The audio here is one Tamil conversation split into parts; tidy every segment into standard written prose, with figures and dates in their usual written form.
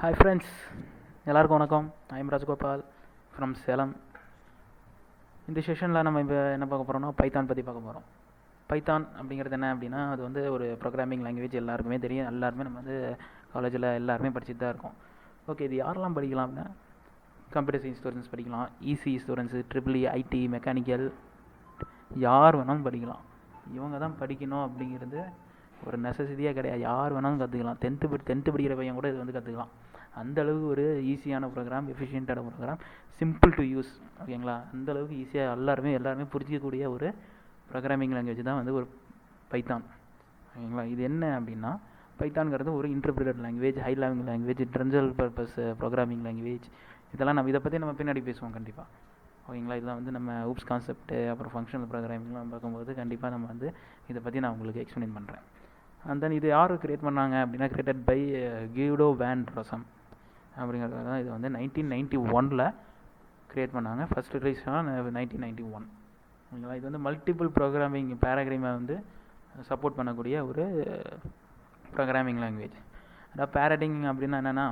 ஹாய் ஃப்ரெண்ட்ஸ், எல்லாருக்கும் வணக்கம். I'm Rajagopal from Salem. இந்த செஷனில் நம்ம இப்போ என்ன பார்க்க போகிறோம்னா பைத்தான் பற்றி பார்க்க போகிறோம். பைத்தான் அப்படிங்கிறது என்ன அப்படின்னா, அது வந்து ஒரு ப்ரோக்ராமிங் லாங்குவேஜ். எல்லாருக்குமே தெரியும், எல்லாருமே நம்ம வந்து காலேஜில் எல்லாருமே படிச்சுட்டு தான் இருக்கோம். ஓகே, இது யாரெல்லாம் படிக்கலாம்னா கம்ப்யூட்டர் சயின்ஸ் ஸ்டூடெண்ட்ஸ் படிக்கலாம், EC students, triple ID, mechanical, யார் வேணாலும் படிக்கலாம். இவங்க தான் படிக்கணும் அப்படிங்கிறது ஒரு நெசசிட்டியாக கிடையாது. யார் வேணாலும் கற்றுக்கலாம். டென்த்து படிக்கிற பையன் கூட இது வந்து கற்றுக்கலாம். அந்தளவுக்கு ஒரு ஈஸியான ப்ரோக்ராம், எஃபிஷியண்ட்டான ப்ரோக்ராம், சிம்பிள் டு யூஸ். ஓகேங்களா? அந்தளவுக்கு ஈஸியாக எல்லாருமே புரிஞ்சிக்கக்கூடிய ஒரு ப்ரோக்ராமிங் லாங்குவேஜ் தான் வந்து ஒரு பைத்தான். ஓகேங்களா? இது என்ன அப்படின்னா, பைத்தான்ங்கிறது ஒரு interpreted language, high level language, general purpose programming language. இதெல்லாம் நம்ம இதை பற்றி நம்ம பின்னாடி பேசுவோம் கண்டிப்பாக. ஓகேங்களா? இதெல்லாம் வந்து நம்ம ஊப்ஸ் கான்செப்ட்டு, அப்புறம் ஃபங்க்ஷனல் ப்ரோக்ராமிங்லாம் பார்க்கும்போது கண்டிப்பாக நம்ம வந்து இதை பற்றி நான் உங்களுக்கு எக்ஸ்பிளைன் பண்ணுறேன். அண்ட் தென் இது யார் கிரியேட் பண்ணாங்க அப்படின்னா, கிரியேட்டட் பை கியூடோ வேன் ரோசம் அப்படிங்கிறது தான். இது வந்து 1991 கிரியேட் பண்ணாங்க. First release 1991. ஓகேங்களா? இது வந்து மல்டிபிள் ப்ரோக்ராமிங் பேராகிராமை வந்து சப்போர்ட் பண்ணக்கூடிய ஒரு ப்ரோக்ராமிங் லாங்குவேஜ். அதாவது பேரடிங் அப்படின்னா என்னென்னா,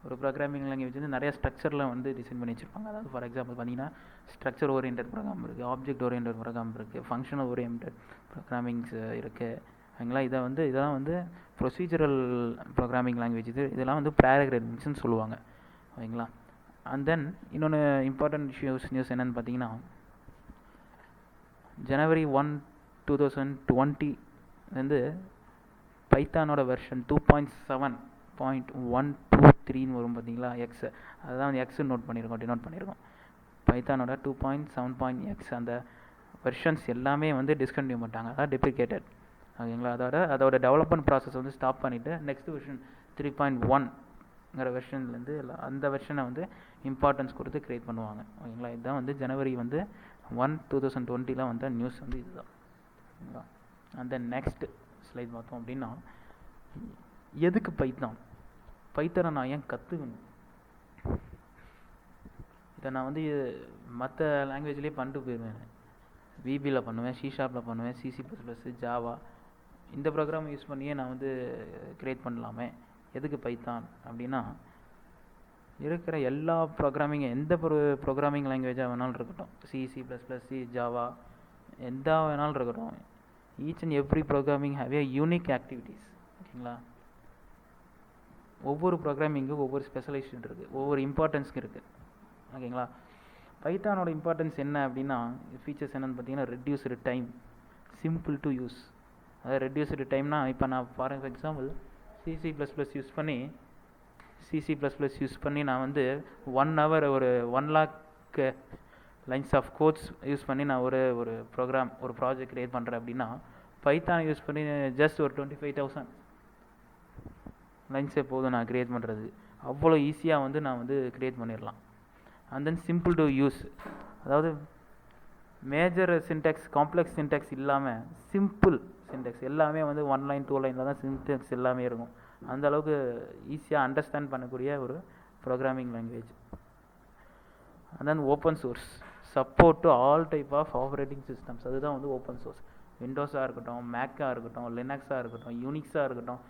ஒரு ப்ரோக்ராமிங் லாங்குவேஜ் வந்து நிறைய ஸ்ட்ரக்சரில் வந்து டிசைன் பண்ணி வச்சுருப்பாங்க. அதாவது ஃபார் எக்ஸாம்பிள் பார்த்தீங்கன்னா, ஸ்ட்ரக்சர் ஓரியன்ட் ப்ரோக்ராம் இருக்குது, ஆப்ஜெக்ட் ஓரியன்ட் ப்ரோக்ராம் இருக்குது, ஃபங்க்ஷனல் ஓரியன்ட் ப்ரோக்ராமிங்ஸ் இருக்குது. ஓகேங்களா? இதெல்லாம் வந்து ப்ரொசீஜரல் ப்ரோக்ராமிங் லாங்குவேஜ். இதெல்லாம் வந்து பேராகிராம்ஸ்னு சொல்லுவாங்க. ஓகேங்களா? அண்ட் தென் இன்னொன்று இம்பார்ட்டன்ட் நியூஸ் என்னென்னு பார்த்தீங்கன்னா, January 1, 2020 வந்து பைத்தானோட வெர்ஷன் 2.7.123 வரும். பார்த்தீங்களா? எக்ஸ், அதுதான் வந்து எக்ஸ் டினோட் பண்ணியிருக்கோம். பைத்தானோட 2.7.x அந்த வெர்ஷன்ஸ் எல்லாமே வந்து டிஸ்கண்டினியூ பண்ணிட்டாங்க, அதாவது டெப்ரிகேட்டட். ஓகேங்களா? அதோட டெவலப்மெண்ட் ப்ராசஸ் வந்து ஸ்டாப் பண்ணிவிட்டு நெக்ஸ்ட் வெர்ஷன் 3.1ங்கிற வெர்ஷன்லேருந்து அந்த வெர்ஷனை வந்து இம்பார்ட்டன்ஸ் கொடுத்து க்ரியேட் பண்ணுவாங்க. ஓகேங்களா? இதுதான் வந்து January 1, 2020 வந்த நியூஸ் வந்து இதுதான். ஓகேங்களா? அந்த நெக்ஸ்ட் ஸ்லைட் பார்த்தோம் அப்படின்னா, எதுக்கு பைத்தானை நான் ஏன் கற்றுக்கணும்? இதை நான் வந்து மற்ற லாங்குவேஜ்லேயே பண்ணிட்டு போயிடுவேன். விபியில் பண்ணுவேன், ஷார்ப்பில் பண்ணுவேன், C++, ஜாவா, இந்த ப்ரோக்ராம் யூஸ் பண்ணியே நான் வந்து க்ரியேட் பண்ணலாமே. எதுக்கு பைத்தான் அப்படின்னா, இருக்கிற எல்லா ப்ரோக்ராமிங், எந்த ப்ரோக்ராமிங் லாங்குவேஜாக வேணாலும் இருக்கட்டும், C++, ஜாவா, எந்த வேணாலும் இருக்கட்டும், each and every programming have A unique activities. ஓகேங்களா? ஒவ்வொரு ப்ரோக்ராமிங்கும் ஒவ்வொரு ஸ்பெஷலைசேஷன் இருக்குது, ஒவ்வொரு இம்பார்ட்டன்ஸுக்கு இருக்குது. ஓகேங்களா? பைத்தானோட இம்பார்ட்டன்ஸ் என்ன அப்படின்னா, ஃபீச்சர்ஸ் என்னென்னு பார்த்தீங்கன்னா, reduced time, simple to use. அதாவது ரெடியூஸ்டு டைம்னா, இப்போ நான் ஃபார் எக்ஸாம்பிள் C++ யூஸ் பண்ணி நான் வந்து 1 hour ஒரு 1 lakh lines of codes use பண்ணி நான் ஒரு ப்ரோக்ராம், ஒரு ப்ராஜெக்ட் க்ரியேட் பண்ணுறேன் அப்படின்னா, பைத்தான் யூஸ் பண்ணி ஜஸ்ட் ஒரு 25,000 லைன்ஸே போதும் நான் க்ரியேட் பண்ணுறது. அவ்வளோ ஈஸியாக வந்து நான் வந்து க்ரியேட் பண்ணிடலாம். And then simple to use, அதாவது மேஜர் சின்டெக்ஸ், காம்ப்ளெக்ஸ் சின்டெக்ஸ் இல்லாமல் சிம்பிள் சின்டெக்ஸ் எல்லாமே வந்து 1 line 2 lineல தான் சின்டெக்ஸ் எல்லாமே இருக்கும். அந்த அளவுக்கு ஈஸியாக அண்டர்ஸ்டாண்ட் பண்ணக்கூடிய ஒரு programming language. And then open source, support to all type of operating systems. அதுதான் வந்து ஓப்பன் சோர்ஸ். விண்டோஸாக இருக்கட்டும், மேக்காக இருக்கட்டும், லினக்ஸாக இருக்கட்டும், யூனிக்ஸாக இருக்கட்டும்,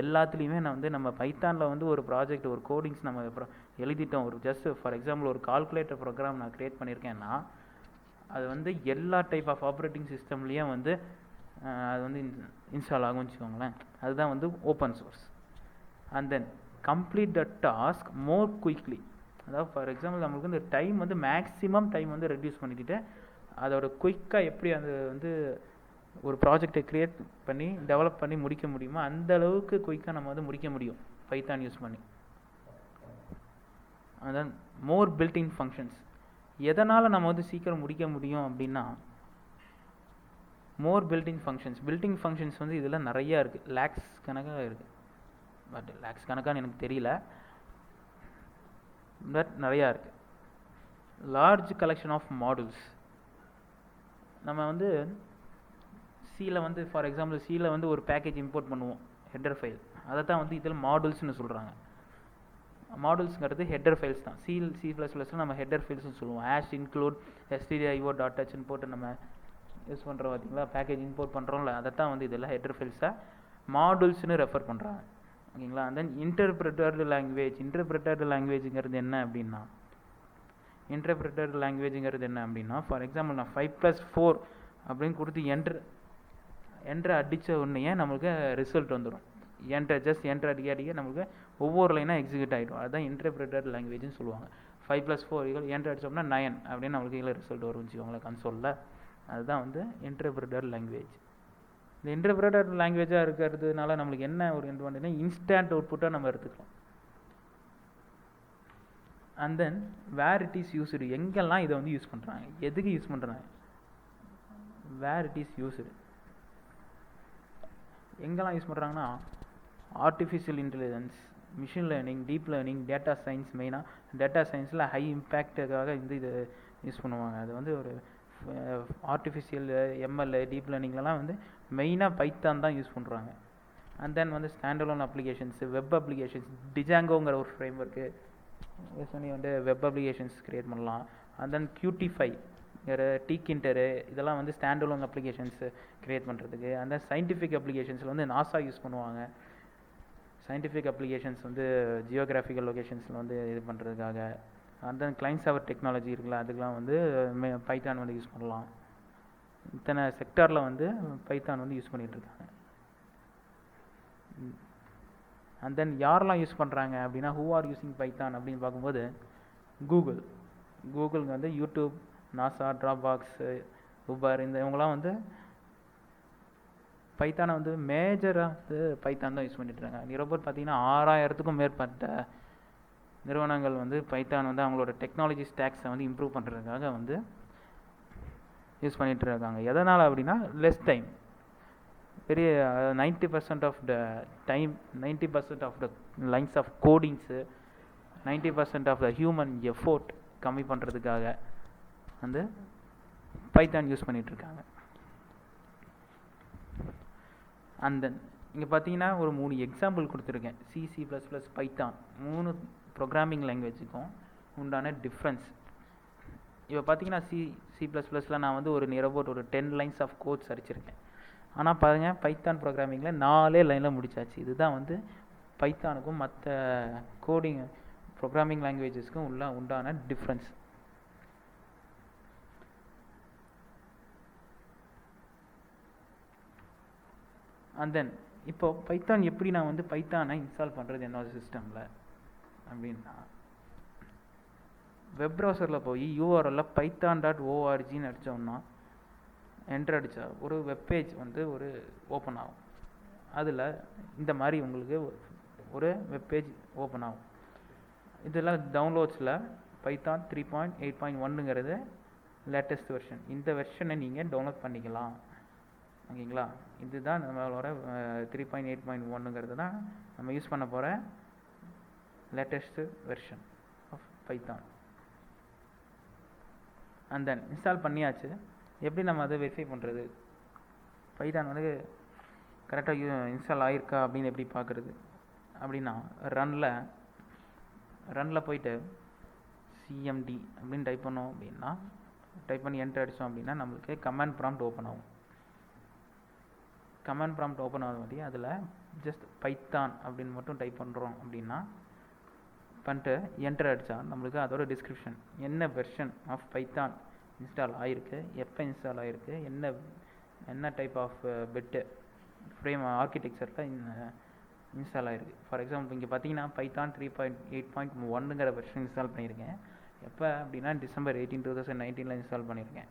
எல்லாத்துலேயுமே நான் வந்து நம்ம பைத்தானில் வந்து ஒரு ப்ராஜெக்ட், ஒரு கோடிங்ஸ் நம்ம எழுதிட்டோம். ஒரு ஜஸ்ட் ஃபார் எக்ஸாம்பிள் ஒரு கால்குலேட்டர் ப்ரோக்ராம் நான் க்ரியேட் பண்ணியிருக்கேன்னா, அது வந்து எல்லா டைப் ஆஃப் ஆப்ரேட்டிங் சிஸ்டம்லேயும் வந்து அது வந்து இன்ஸ்டால் ஆகும்னு வச்சுக்கோங்களேன். அதுதான் வந்து open source. And then complete the task more quickly. அதாவது ஃபார் எக்ஸாம்பிள் நம்மளுக்கு இந்த டைம் வந்து மேக்ஸிமம் டைம் வந்து ரெடியூஸ் பண்ணிக்கிட்டு, அதோட குயிக்காக எப்படி அது வந்து ஒரு ப்ராஜெக்டை க்ரியேட் பண்ணி டெவலப் பண்ணி முடிக்க முடியுமோ அந்த அளவுக்கு குயிக்காக நம்ம வந்து முடிக்க முடியும் பைத்தான் யூஸ் பண்ணி. அதான் மோர் பில்ட்-இன் ஃபங்க்ஷன்ஸ். எதனால் நம்ம வந்து சீக்கிரம் முடிக்க முடியும் அப்படின்னா, மோர் பில்ட்-இன் ஃபங்க்ஷன்ஸ் வந்து இதில் நிறையா இருக்குது, லேக்ஸ் கணக்காக இருக்குது. பட் லேக்ஸ் கணக்கான்னு எனக்கு தெரியல, பட் நிறையா இருக்குது. Large collection of modules. நம்ம வந்து சியில் வந்து ஃபார் எக்ஸாம்பிள் சியில் வந்து ஒரு பேக்கேஜ் இம்போர்ட் பண்ணுவோம், ஹெட்டர் ஃபைல். அதை தான் வந்து இதில் மாடுல்ஸ்னு சொல்கிறாங்க. மாடுல்ஸுங்கிறது ஹெட்டர் ஃபைல்ஸ் தான். C++ல நம்ம ஹெட்டர் ஃபைல்ஸ்னு சொல்லுவோம். include stdio.hன்னு போட்டு நம்ம யூஸ் பண்ணுறோம் பார்த்தீங்களா, பேக்கேஜ் இம்போர்ட் பண்ணுறோம்ல, அதை தான் வந்து இதெல்லாம் ஹெட்டர் ஃபைல்ஸாக மாடுல்ஸ்னு ரெஃபர் பண்ணுறாங்க. ஓகேங்களா. அண்ட் தென் இன்டர்பிரிட்டர்டு லாங்குவேஜுங்கிறது என்ன அப்படின்னா ஃபார் எக்ஸாம்பிள் நான் 5+4 அப்படின்னு கொடுத்து என்ட்ரு அடித்த உடனே நம்மளுக்கு ரிசல்ட் வந்துடும். என்ட்ரு அடிக்க நம்மளுக்கு ஒவ்வொரு லைனாக எக்ஸிக்யூட் ஆகிடும். அதுதான் இன்டர்பிரிட்டர்டு லாங்குவேஜ்னு சொல்லுவாங்க. 5+4 என்ட்ரு அடித்தோம்னா 9 அப்படின்னு நம்மளுக்கு இதில் ரிசல்ட் வரும்னு வச்சுக்கோங்களேன் கன்சோலில். அதுதான் வந்து இன்டர்பிரிட்டர்டு லாங்குவேஜ். இந்த இன்டர்பிரிட்டர்டு லாங்குவேஜாக இருக்கிறதுனால நம்மளுக்கு என்ன ஒரு அட்வான்டேஜ்னா இன்ஸ்டன்ட் அவுட்புட்டாக நம்ம எடுத்துக்கலாம். And then where it is used, எங்கெல்லாம் இதை வந்து யூஸ் பண்ணுறாங்க, எதுக்கு யூஸ் பண்ணுறாங்க, வேர் இட் இஸ் யூஸ்டு எங்கெல்லாம் யூஸ் பண்ணுறாங்கன்னா artificial intelligence, machine learning, deep learning, data science. மெயினாக டேட்டா சயின்ஸில் ஹை இம்பேக்டுக்காக இது யூஸ் பண்ணுவாங்க. அது வந்து ஒரு ஆர்டிஃபிஷியல் எம்எல் டீப் லேர்னிங்லலாம் வந்து மெயினாக பைத்தான் தான் யூஸ் பண்ணுறாங்க. அண்ட் தென் வந்து ஸ்டாண்டலோன் அப்ளிகேஷன்ஸு, வெப் அப்ளிகேஷன்ஸ், டிஜாங்கோங்கிற ஒரு ஃப்ரேம் ஒர்க்கு யூஸ் பண்ணி வந்து வெப் அப்ளிகேஷன்ஸ் க்ரியேட் பண்ணலாம். அண்ட் தென் QT5 டீக்கிண்டரு இதெல்லாம் வந்து ஸ்டாண்டலோன் அப்ளிகேஷன்ஸு க்ரியேட் பண்ணுறதுக்கு. அந்த சயின்டிஃபிக் அப்ளிகேஷன்ஸில் வந்து நாசா யூஸ் பண்ணுவாங்க. சயின்டிஃபிக் அப்ளிகேஷன்ஸ் வந்து ஜியோகிராஃபிக்கல் லொக்கேஷன்ஸில் வந்து இது பண்ணுறதுக்காக. And then client server technology இருக்குல்ல, அதுக்கெலாம் வந்து பைத்தான் வந்து யூஸ் பண்ணலாம். இத்தனை செக்டாரில் வந்து பைத்தான் வந்து யூஸ் பண்ணிகிட்ருக்காங்க. அண்ட் தென் யாரெல்லாம் யூஸ் பண்ணுறாங்க அப்படின்னா ஹூ ஆர் யூஸிங் பைத்தான் அப்படின்னு பார்க்கும்போது கூகுளுக்கு வந்து யூடியூப், நாசா, ட்ராப்பாக்ஸு, உபர் இவங்களாம் வந்து பைத்தானை வந்து மேஜராக வந்து பைத்தான் தான் யூஸ் பண்ணிட்டுருக்காங்க. நிரப்பர் பார்த்திங்கன்னா 6000க்கும் மேற்பட்ட நிறுவனங்கள் வந்து பைத்தான் வந்து அவங்களோட டெக்னாலஜி ஸ்டாக்ஸை வந்து இம்ப்ரூவ் பண்ணுறதுக்காக வந்து யூஸ் பண்ணிகிட்டு இருக்காங்க. எதனால் அப்படின்னா லெஸ் டைம், பெரிய 90% of the time, 90% of the lines of codings, 90% of the human effort கம்மி பண்ணுறதுக்காக வந்து பைத்தான் யூஸ் பண்ணிகிட்ருக்காங்க. அண்ட் தென் இங்கே பார்த்தீங்கன்னா ஒரு 3 எக்ஸாம்பிள் கொடுத்துருக்கேன். C++, பைத்தான் 3 ப்ரோக்ராமிங் லாங்குவேஜுக்கும் உண்டான டிஃப்ரென்ஸ். இப்போ பார்த்தீங்கன்னா C++ல் நான் வந்து ஒரு நியர்அபவுட் ஒரு 10 லைன்ஸ் ஆஃப் கோட்ஸ் அடிச்சிருக்கேன். ஆனால் பாருங்கள் பைத்தான் ப்ரோக்ராமிங்கில் 4 லைனில் முடிச்சாச்சு. இதுதான் வந்து பைத்தானுக்கும் மற்ற கோடிங் ப்ரோக்ராமிங் லாங்குவேஜஸ்க்கும் உண்டான டிஃப்ரென்ஸ். அண்ட் தென் இப்போது பைத்தான் எப்படி நான் வந்து பைத்தானை இன்ஸ்டால் பண்ணுறது என்னோட சிஸ்டமில் அப்படின்னா வெப் ப்ரௌசரில் போய் URL python.orgன்னு அடித்தோம்னா என்ட்ரு அடித்தா ஒரு வெப்பேஜ் வந்து ஒரு ஓப்பன் ஆகும். அதில் இந்த மாதிரி உங்களுக்கு ஒரு வெப்பேஜ் ஓப்பன் ஆகும். இதில் டவுன்லோட்ஸில் பைத்தான் 3.8.1ங்கிறது லேட்டஸ்ட் வெர்ஷன். இந்த வெர்ஷனை நீங்கள் டவுன்லோட் பண்ணிக்கலாம். ஓகேங்களா. இதுதான் நம்மளோட 3.8.1ங்கிறது தான் நம்ம யூஸ் பண்ண போகிற latest version of Python. And then install பண்ணியாச்சு. எப்படி நம்ம அதை வெரிஃபை பண்ணுறது, பைத்தான் வந்து கரெக்டாக இன்ஸ்டால் ஆகிருக்கா அப்படின்னு எப்படி பார்க்குறது அப்படின்னா ரனில் போயிட்டு CMD அப்படின்னு டைப் பண்ணோம் அப்படின்னா, டைப் பண்ணி என்ட்ரு அடித்தோம் அப்படின்னா நம்மளுக்கு கமாண்ட் ப்ராம்ப்ட் ஓப்பன் ஆகும். கமாண்ட் ப்ராம்ப்ட் ஓப்பன் ஆகும் பற்றி அதில் ஜஸ்ட் பைத்தான் அப்படின்னு மட்டும் டைப் பண்ணுறோம் அப்படின்னா பண்ணிட்டு என்ட்ரு அடித்தா நம்மளுக்கு அதோட டிஸ்கிரிப்ஷன், என்ன வெர்ஷன் ஆஃப் பைத்தான் இன்ஸ்டால் ஆகிருக்கு, எப்போ இன்ஸ்டால் ஆகிருக்கு, என்ன டைப் ஆஃப் பிட்டு ஃப்ரேம் ஆர்கிடெக்சரில் இன்ஸ்டால் ஆகிருக்கு. ஃபார் எக்ஸாம்பிள் இங்கே பார்த்தீங்கன்னா பைத்தான் 3.8.1ங்கிற வெர்ஷன் இன்ஸ்டால் பண்ணியிருக்கேன். எப்போ அப்படின்னா December 18, 2019 இன்ஸ்டால் பண்ணியிருக்கேன்.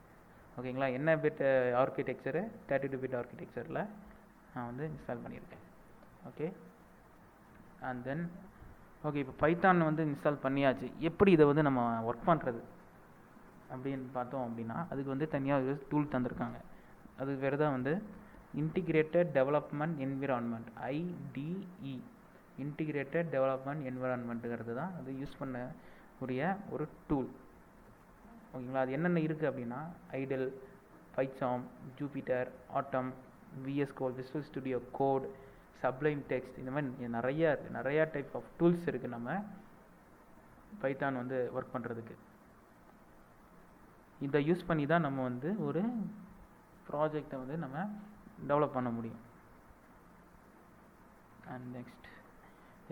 ஓகேங்களா. என்ன பிட் ஆர்கிடெக்சரு 32 பிட் ஆர்கிடெக்சரில் நான் வந்து இன்ஸ்டால் பண்ணியிருக்கேன். ஓகே. அண்ட் தென் ஓகே, இப்போ பைத்தான் வந்து இன்ஸ்டால் பண்ணியாச்சு. எப்படி இதை வந்து நம்ம ஒர்க் பண்ணுறது அப்படின்னு பார்த்தோம் அப்படின்னா அதுக்கு வந்து தனியாக ஒரு டூல் தந்திருக்காங்க. அது வேறு தான் வந்து integrated development environment, IDE, integrated development என்விரான்மெண்ட்டுங்கிறது தான் அது யூஸ் பண்ண உரிய ஒரு டூல். ஓகேங்களா. அது என்னென்ன இருக்குது அப்படின்னா ஐடல், பைசாம், ஜூபிட்டர், ஆட்டம், VS Code, Visual Studio Code, sublime text, இந்த மாதிரி நிறையா டைப் ஆஃப் டூல்ஸ் இருக்குது நம்ம பைத்தான் வந்து ஒர்க் பண்ணுறதுக்கு. இதை யூஸ் பண்ணி தான் நம்ம வந்து ஒரு ப்ராஜெக்டை வந்து நம்ம டெவலப் பண்ண முடியும். அண்ட் நெக்ஸ்ட்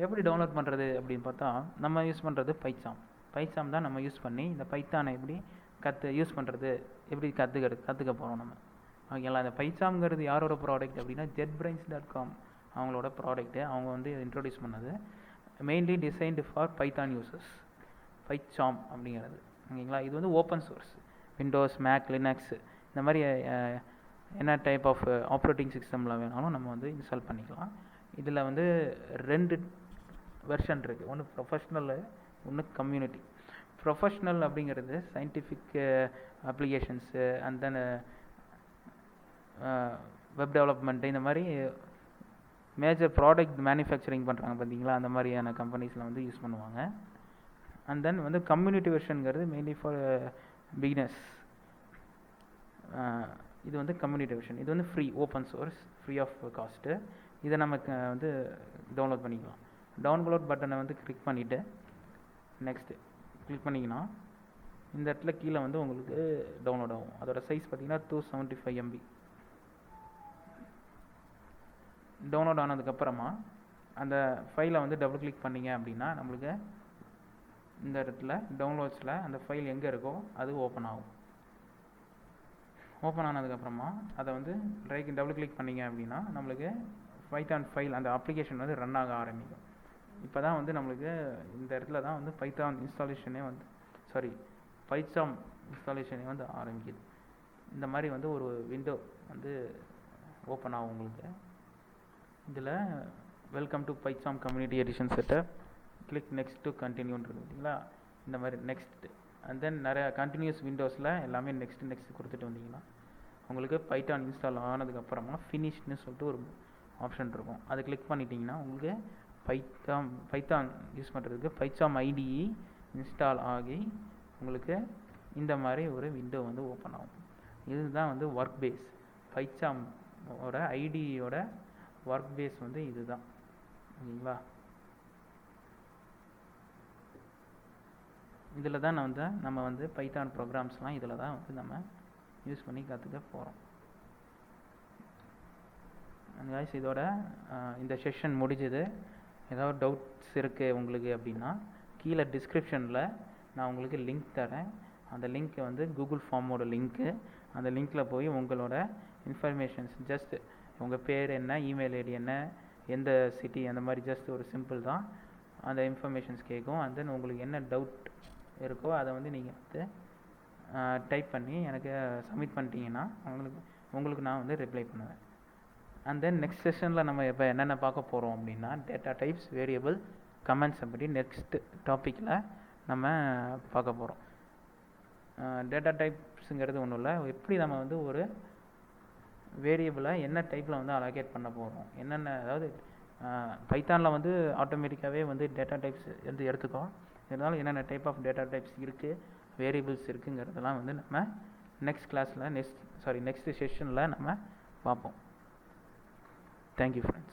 எப்படி டவுன்லோட் பண்ணுறது அப்படின்னு பார்த்தா, நம்ம யூஸ் பண்ணுறது பைத்தாம் தான் நம்ம யூஸ் பண்ணி இந்த பைத்தானை எப்படி யூஸ் பண்ணுறது, எப்படி கற்றுக்க போகிறோம் நம்ம. ஓகேங்களா. இந்த பைத்தாம்ங்கிறது யாரோட ப்ராடக்ட் அப்படின்னா jetbrains.com அவங்களோட ப்ராடக்ட்டு. அவங்க வந்து இன்ட்ரோடியூஸ் பண்ணது. Mainly designed for Python users. PyCharm அப்படிங்கிறது ஓகேங்களா. இது வந்து open source. Windows, Mac, Linux இந்த மாதிரி என்ன டைப் ஆஃப் ஆப்ரேட்டிங் சிஸ்டமில் வேணாலும் நம்ம வந்து இன்ஸ்டால் பண்ணிக்கலாம். இதில் வந்து 2 வெர்ஷன் இருக்குது. ஒன்று ப்ரொஃபஷ்னலு, ஒன்று கம்யூனிட்டி. ப்ரொஃபஷ்னல் அப்படிங்கிறது scientific applications and then web development இந்த மாதிரி மேஜர் ப்ராடக்ட் மேனுஃபேக்சரிங் பண்ணுறாங்க பார்த்தீங்களா, அந்த மாதிரியான கம்பெனிஸில் வந்து யூஸ் பண்ணுவாங்க. அண்ட் தென் வந்து கம்யூனிட்டி வெர்ஷனுங்கிறது மெயின்லி ஃபார் பிகினர்ஸ். இது வந்து கம்யூனிட்டி வெர்ஷன். இது வந்து free, open source, free of cost. இதை நமக்கு வந்து டவுன்லோட் பண்ணிக்கலாம். டவுன்லோட் பட்டனை வந்து கிளிக் பண்ணிவிட்டு நெக்ஸ்ட்டு கிளிக் பண்ணிங்கன்னா இந்த இடத்துல கீழே வந்து உங்களுக்கு டவுன்லோட் ஆகும். அதோட சைஸ் பார்த்தீங்கன்னா 275 MB. டவுன்லோட் ஆனதுக்கப்புறமா அந்த ஃபைலை வந்து டபுள் கிளிக் பண்ணிங்க அப்படின்னா நம்மளுக்கு இந்த இடத்துல டவுன்லோட்ஸில் அந்த ஃபைல் எங்கே இருக்கோ அது ஓப்பன் ஆகும். ஓப்பன் ஆனதுக்கப்புறமா அதை வந்து டபுள் கிளிக் பண்ணிங்க அப்படின்னா நம்மளுக்கு பைத்தான் ஃபைல் அந்த அப்ளிகேஷன் வந்து ரன் ஆக ஆரம்பிக்கும். இப்போ தான் வந்து நம்மளுக்கு இந்த இடத்துல தான் வந்து பைத்தான் இன்ஸ்டாலேஷனே வந்து பைத்தாம் இன்ஸ்டாலேஷனே வந்து ஆரம்பிக்குது. இந்த மாதிரி வந்து ஒரு விண்டோ வந்து ஓப்பன் ஆகும் உங்களுக்கு. இதில் welcome to PyCharm community edition setup, click next to கண்டினியூன்னு பார்த்தீங்களா. இந்த மாதிரி நெக்ஸ்ட் அண்ட் தென் நிறையா கண்டினியூஸ் விண்டோஸில் எல்லாமே நெக்ஸ்ட் கொடுத்துட்டு வந்தீங்கன்னா உங்களுக்கு பைத்தான் இன்ஸ்டால் ஆனதுக்கப்புறமா ஃபினிஷ்னு சொல்லிட்டு ஒரு ஆப்ஷன் இருக்கும். அதை கிளிக் பண்ணிட்டீங்கன்னா உங்களுக்கு பைத்தான் யூஸ் பண்ணுறதுக்கு பைத்தாம் ஐடிஇ இன்ஸ்டால் ஆகி உங்களுக்கு இந்த மாதிரி ஒரு விண்டோ வந்து ஓப்பன் ஆகும். இதுதான் வந்து ஒர்க் பேஸ். பைத்தாமோட ஐடியோட ஒர்க் பேஸ் வந்து இதுதான் ஓகேங்களா. இதில் தான் நம்ம வந்து பைத்தான் ப்ரோக்ராம்ஸ்லாம் இதில் தான் வந்து நம்ம யூஸ் பண்ணி கற்றுக்க போகிறோம். கைஸ், இதோட இந்த செஷன் முடிஞ்சுது. ஏதாவது டவுட்ஸ் இருக்குது உங்களுக்கு அப்படின்னா கீழே டிஸ்கிரிப்ஷனில் நான் உங்களுக்கு லிங்க் தரேன். அந்த லிங்க் வந்து கூகுள் ஃபார்மோட லிங்க்கு. அந்த லிங்க்கில் போய் உங்களோட இன்ஃபர்மேஷன்ஸ், ஜஸ்ட் உங்கள் பேர் என்ன, இமெயில் ஐடி என்ன, எந்த சிட்டி, அந்த மாதிரி ஜஸ்ட் ஒரு சிம்பிள் தான் அந்த இன்ஃபர்மேஷன்ஸ் கேட்கும். அண்ட் தென் உங்களுக்கு என்ன டவுட் இருக்கோ அதை வந்து நீங்கள் வந்து டைப் பண்ணி எனக்கு சப்மிட் பண்ணிட்டீங்கன்னா உங்களுக்கு நான் வந்து ரிப்ளை பண்ணுவேன். அண்ட் தென் நெக்ஸ்ட் செஷனில் நம்ம இப்போ என்னென்ன பார்க்க போகிறோம் அப்படின்னா டேட்டா டைப்ஸ், வேரியபிள், கமெண்ட்ஸ் அப்படி நெக்ஸ்ட் டாப்பிக்கில் நம்ம பார்க்க போகிறோம். டேட்டா டைப்ஸுங்கிறது ஒன்றும் இல்லை, எப்படி நம்ம வந்து ஒரு வேரியபிளை என்ன டைப்பில் வந்து அலோகேட் பண்ண போகிறோம், என்னென்ன, அதாவது பைத்தானில் வந்து ஆட்டோமேட்டிக்காகவே வந்து டேட்டா டைப்ஸ் வந்து எடுத்துக்கோம். இருந்தாலும் என்னென்ன டைப் ஆஃப் டேட்டா டைப்ஸ் இருக்குது, வேரியபிள்ஸ் இருக்குங்கிறதெல்லாம் வந்து நம்ம நெக்ஸ்ட் கிளாஸில் நெக்ஸ்ட் செஷனில் நம்ம பார்ப்போம். Thank you, friends.